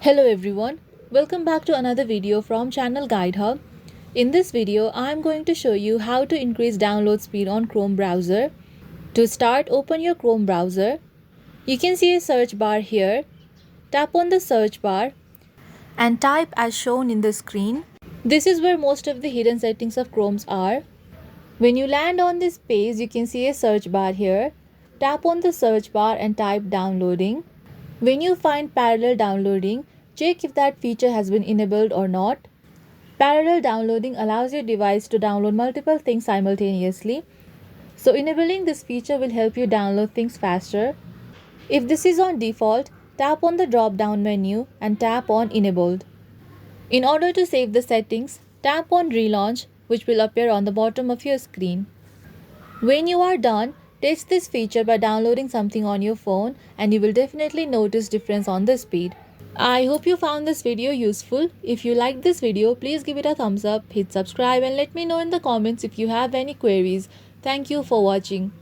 Hello everyone, welcome back to another video from channel Guide Hub. In this video, I am going to show you how to increase download speed on Chrome browser. To start, open your Chrome browser. You can see a search bar here. Tap on the search bar and type as shown in the screen. This is where most of the hidden settings of Chrome's are. When you land on this page, you can see a search bar here. Tap on the search bar and type downloading. When you find parallel downloading, check if that feature has been enabled or not. Parallel downloading allows your device to download multiple things simultaneously. So enabling this feature will help you download things faster. If this is on default, tap on the drop-down menu and tap on enabled. In order to save the settings, tap on relaunch, which will appear on the bottom of your screen. When you are done, test this feature by downloading something on your phone and you will definitely notice difference on the speed. I hope you found this video useful. If you liked this video, please give it a thumbs up, hit subscribe and let me know in the comments if you have any queries. Thank you for watching.